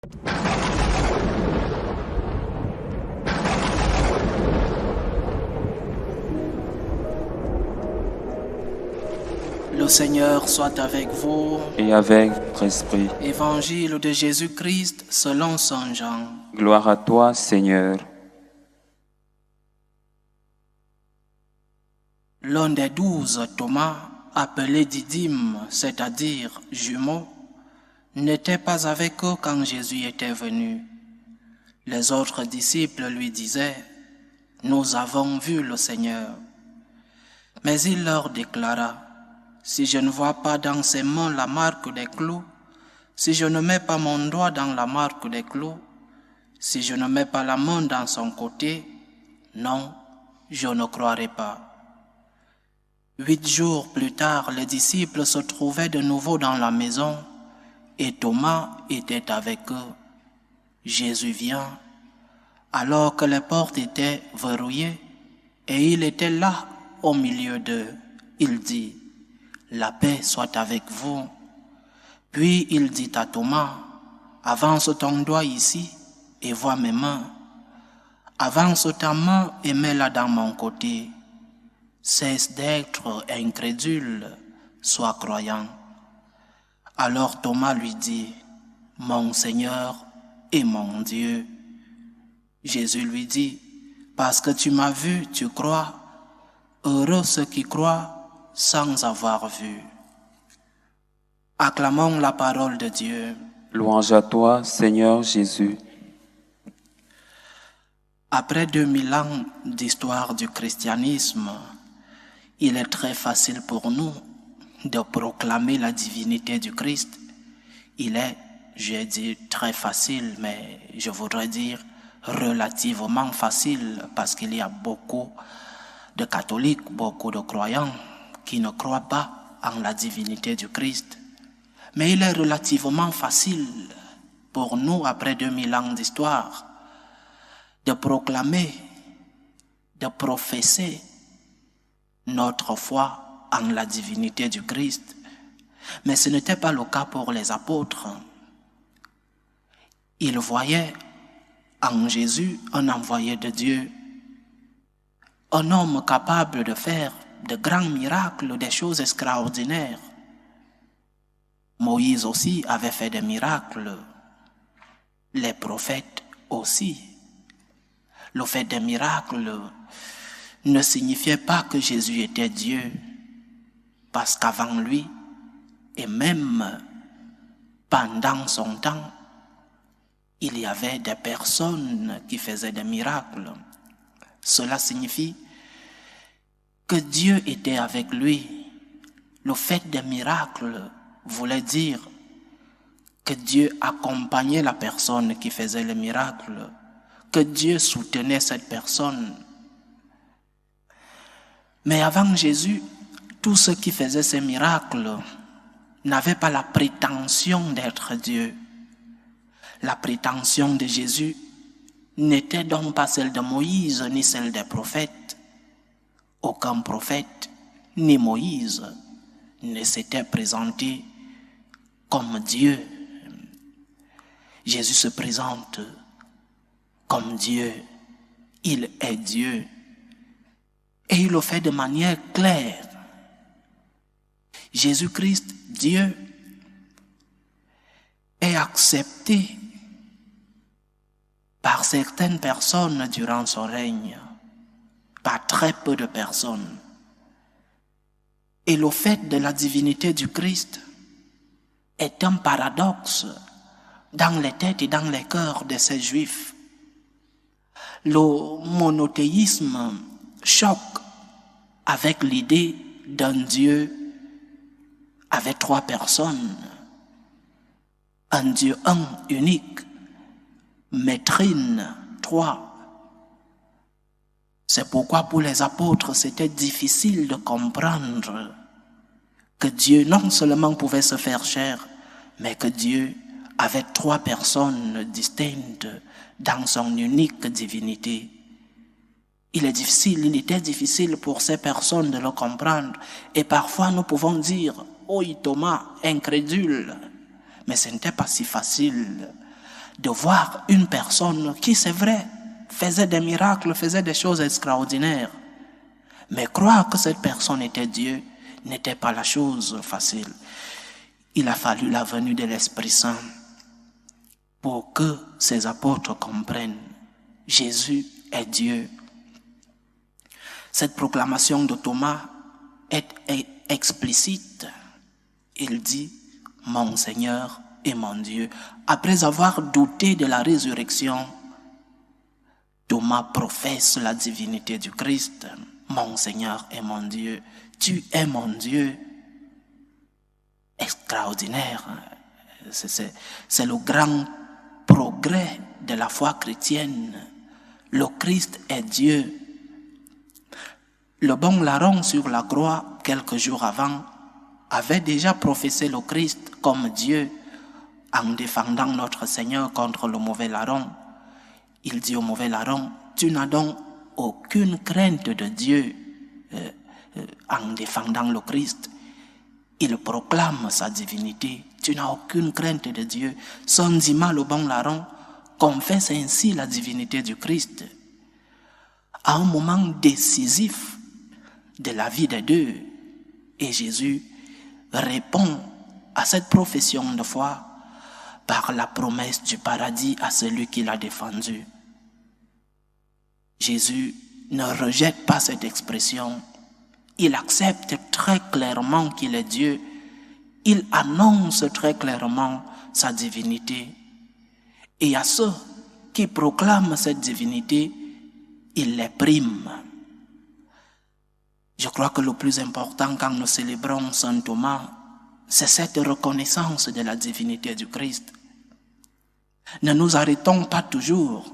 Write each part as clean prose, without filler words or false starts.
Le Seigneur soit avec vous. Et avec votre esprit. Évangile de Jésus-Christ selon Saint Jean. Gloire à toi, Seigneur. L'un des 12, Thomas, appelé Didyme, c'est-à-dire jumeau, n'était pas avec eux quand Jésus était venu. Les autres disciples lui disaient: « Nous avons vu le Seigneur. » Mais il leur déclara: « Si je ne vois pas dans ses mains la marque des clous, si je ne mets pas mon doigt dans la marque des clous, si je ne mets pas la main dans son côté, non, je ne croirai pas. » 8 jours plus tard, les disciples se trouvaient de nouveau dans la maison et Thomas était avec eux. Jésus vient, alors que les portes étaient verrouillées, et il était là au milieu d'eux. Il dit: « La paix soit avec vous. » Puis il dit à Thomas: « Avance ton doigt ici et vois mes mains. Avance ta main et mets-la dans mon côté. Cesse d'être incrédule, sois croyant. » Alors Thomas lui dit: « Mon Seigneur et mon Dieu. » Jésus lui dit: « Parce que tu m'as vu, tu crois. Heureux ceux qui croient sans avoir vu. » Acclamons la parole de Dieu. Louange à toi, Seigneur Jésus. Après 2000 ans d'histoire du christianisme, il est très facile pour nous de proclamer la divinité du Christ. Il est, j'ai dit très facile, mais je voudrais dire relativement facile, parce qu'il y a beaucoup de catholiques, beaucoup de croyants qui ne croient pas en la divinité du Christ. Mais il est relativement facile pour nous, après 2000 ans d'histoire, de proclamer, de professer notre foi en la divinité du Christ. Mais ce n'était pas le cas pour les apôtres. Ils voyaient en Jésus un envoyé de Dieu, un homme capable de faire de grands miracles, des choses extraordinaires. Moïse aussi avait fait des miracles, les prophètes aussi. Le fait des miracles ne signifiait pas que Jésus était Dieu, parce qu'avant lui, et même pendant son temps, il y avait des personnes qui faisaient des miracles. Cela signifie que Dieu était avec lui. Le fait des miracles voulait dire que Dieu accompagnait la personne qui faisait le miracle, que Dieu soutenait cette personne. Mais avant Jésus, tous ceux qui faisaient ces miracles n'avaient pas la prétention d'être Dieu. La prétention de Jésus n'était donc pas celle de Moïse ni celle des prophètes. Aucun prophète ni Moïse ne s'était présenté comme Dieu. Jésus se présente comme Dieu. Il est Dieu. Et il le fait de manière claire. Jésus-Christ, Dieu, est accepté par certaines personnes durant son règne, par très peu de personnes. Et le fait de la divinité du Christ est un paradoxe dans les têtes et dans les cœurs de ces Juifs. Le monothéisme choque avec l'idée d'un Dieu avec 3 personnes, un Dieu un, unique, mais trine, 3. C'est pourquoi pour les apôtres, c'était difficile de comprendre que Dieu non seulement pouvait se faire chair, mais que Dieu avait 3 personnes distinctes dans son unique divinité. Il était difficile pour ces personnes de le comprendre. Et parfois nous pouvons dire: « Oui, Thomas, incrédule ». Mais ce n'était pas si facile de voir une personne qui, c'est vrai, faisait des miracles, faisait des choses extraordinaires. Mais croire que cette personne était Dieu n'était pas la chose facile. Il a fallu la venue de l'Esprit Saint pour que ces apôtres comprennent. Jésus est Dieu. Cette proclamation de Thomas est explicite. Il dit « Mon Seigneur et mon Dieu ». Après avoir douté de la résurrection, Thomas professe la divinité du Christ. « Mon Seigneur et mon Dieu, tu es mon Dieu ». Extraordinaire. C'est le grand progrès de la foi chrétienne. Le Christ est Dieu. Le bon larron sur la croix, quelques jours avant, avait déjà professé le Christ comme Dieu en défendant notre Seigneur contre le mauvais larron. Il dit au mauvais larron, tu n'as donc aucune crainte de Dieu en défendant le Christ. Il proclame sa divinité. Tu n'as aucune crainte de Dieu. Sondima, le bon larron, confesse ainsi la divinité du Christ. À un moment décisif de la vie des deux, et Jésus répond à cette profession de foi par la promesse du paradis à celui qui l'a défendu. Jésus ne rejette pas cette expression. Il accepte très clairement qu'il est Dieu. Il annonce très clairement sa divinité. Et à ceux qui proclament cette divinité, il les prime. Je crois que le plus important quand nous célébrons Saint Thomas, c'est cette reconnaissance de la divinité du Christ. Ne nous arrêtons pas toujours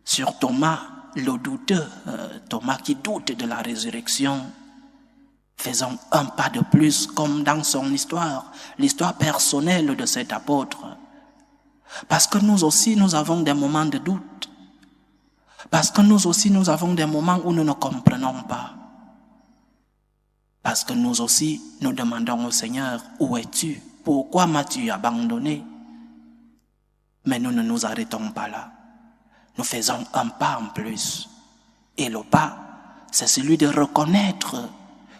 sur Thomas, le douteux, Thomas qui doute de la résurrection. Faisons un pas de plus comme dans son histoire, l'histoire personnelle de cet apôtre. Parce que nous aussi, nous avons des moments de doute. Parce que nous aussi, nous avons des moments où nous ne comprenons pas. Parce que nous aussi, nous demandons au Seigneur, où es-tu? Pourquoi m'as-tu abandonné? Mais nous ne nous arrêtons pas là. Nous faisons un pas en plus. Et le pas, c'est celui de reconnaître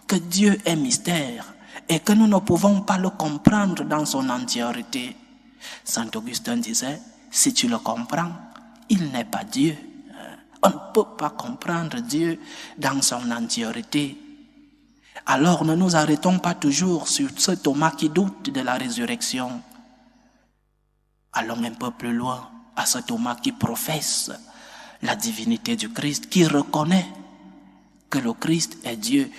que Dieu est mystère et que nous ne pouvons pas le comprendre dans son entièreté. Saint Augustin disait, si tu le comprends, il n'est pas Dieu. On ne peut pas comprendre Dieu dans son entièreté. Alors ne nous arrêtons pas toujours sur ce Thomas qui doute de la résurrection. Allons un peu plus loin à ce Thomas qui professe la divinité du Christ, qui reconnaît que le Christ est Dieu.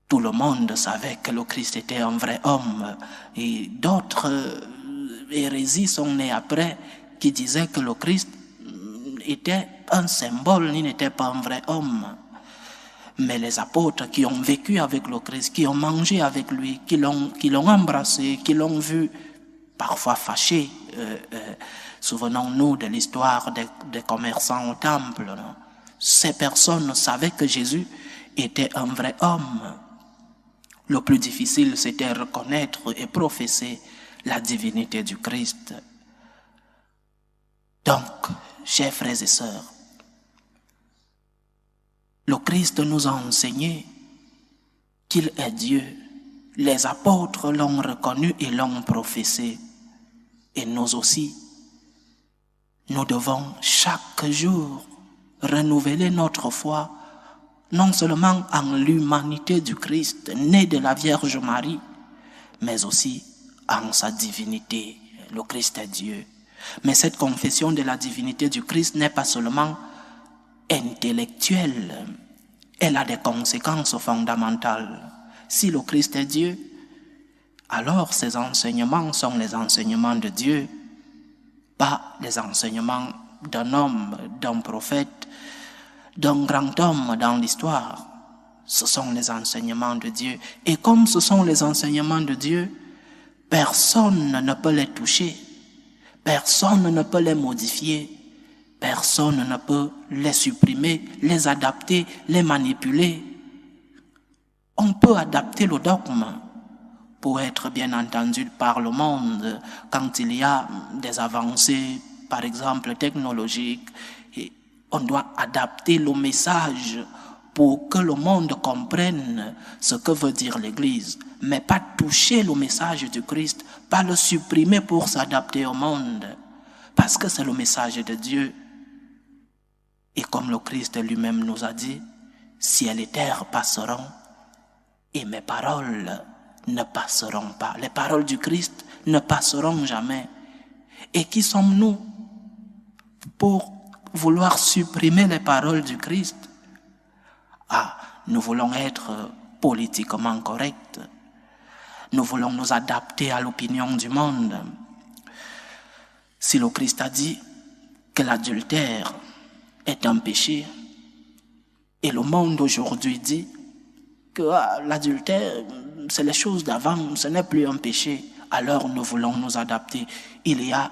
Tout le monde savait que le Christ était un vrai homme et d'autres hérésies sont nées après qui disaient que le Christ était un symbole, il n'était pas un vrai homme. Mais les apôtres qui ont vécu avec le Christ, qui ont mangé avec lui, qui l'ont embrassé, qui l'ont vu parfois fâché, souvenons-nous de l'histoire des commerçants au temple. Non? Ces personnes savaient que Jésus était un vrai homme. Le plus difficile, c'était reconnaître et professer la divinité du Christ. Donc, chers frères et sœurs, le Christ nous a enseigné qu'il est Dieu. Les apôtres l'ont reconnu et l'ont professé. Et nous aussi, nous devons chaque jour renouveler notre foi, non seulement en l'humanité du Christ, né de la Vierge Marie, mais aussi en sa divinité. Le Christ est Dieu. Mais cette confession de la divinité du Christ n'est pas seulement intellectuelle, elle a des conséquences fondamentales. Si le Christ est Dieu, alors ses enseignements sont les enseignements de Dieu, pas les enseignements d'un homme, d'un prophète, d'un grand homme dans l'histoire. Ce sont les enseignements de Dieu. Et comme ce sont les enseignements de Dieu, personne ne peut les toucher, personne ne peut les modifier, personne ne peut les supprimer, les adapter, les manipuler. On peut adapter le dogme, pour être bien entendu par le monde quand il y a des avancées, par exemple technologiques. Et on doit adapter le message pour que le monde comprenne ce que veut dire l'Église, mais pas toucher le message du Christ, pas le supprimer pour s'adapter au monde, parce que c'est le message de Dieu. Et comme le Christ lui-même nous a dit, ciel et terre passeront, et mes paroles ne passeront pas. Les paroles du Christ ne passeront jamais. Et qui sommes-nous pour vouloir supprimer les paroles du Christ? Ah, nous voulons être politiquement corrects. Nous voulons nous adapter à l'opinion du monde. Si le Christ a dit que l'adultère est un péché, et le monde aujourd'hui dit que l'adultère, c'est les choses d'avant, ce n'est plus un péché, alors nous voulons nous adapter. Il y a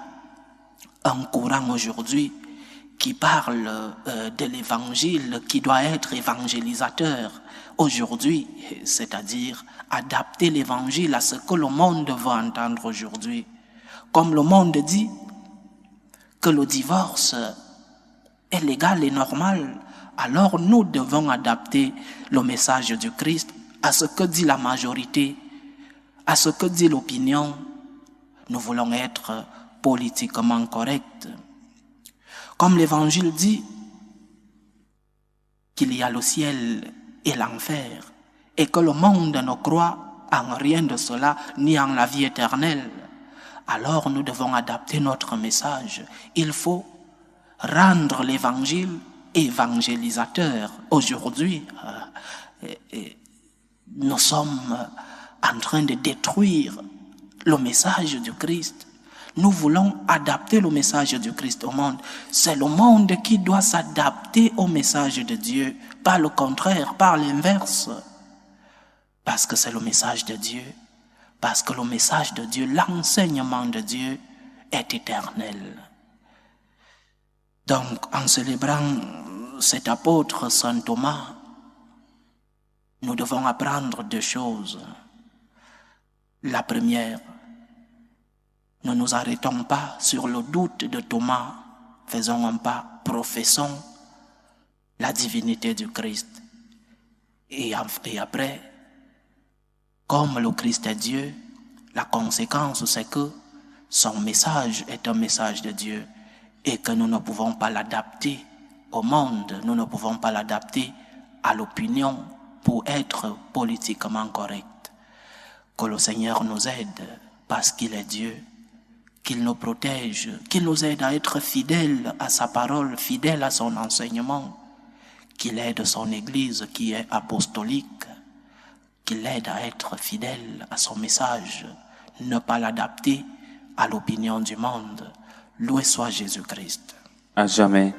un courant aujourd'hui qui parle de l'évangile, qui doit être évangélisateur aujourd'hui, c'est-à-dire adapter l'évangile à ce que le monde veut entendre aujourd'hui. Comme le monde dit que le divorce est légal et normal, alors nous devons adapter le message du Christ à ce que dit la majorité, à ce que dit l'opinion. Nous voulons être politiquement corrects. Comme l'Évangile dit qu'il y a le ciel et l'enfer, et que le monde ne croit en rien de cela, ni en la vie éternelle, alors nous devons adapter notre message. Il faut rendre l'Évangile évangélisateur. Aujourd'hui, nous sommes en train de détruire le message du Christ. Nous voulons adapter le message du Christ au monde. C'est le monde qui doit s'adapter au message de Dieu, pas le contraire, pas l'inverse. Parce que c'est le message de Dieu, parce que le message de Dieu, l'enseignement de Dieu est éternel. Donc, en célébrant cet apôtre Saint Thomas, nous devons apprendre deux choses. La première, ne nous arrêtons pas sur le doute de Thomas, faisons un pas, professons la divinité du Christ. Et après, comme le Christ est Dieu, la conséquence c'est que son message est un message de Dieu et que nous ne pouvons pas l'adapter au monde, nous ne pouvons pas l'adapter à l'opinion pour être politiquement correct. Que le Seigneur nous aide parce qu'il est Dieu, qu'il nous protège, qu'il nous aide à être fidèles à sa parole, fidèles à son enseignement, qu'il aide son Église qui est apostolique, qu'il aide à être fidèle à son message, ne pas l'adapter à l'opinion du monde. Loué soit Jésus-Christ. À jamais.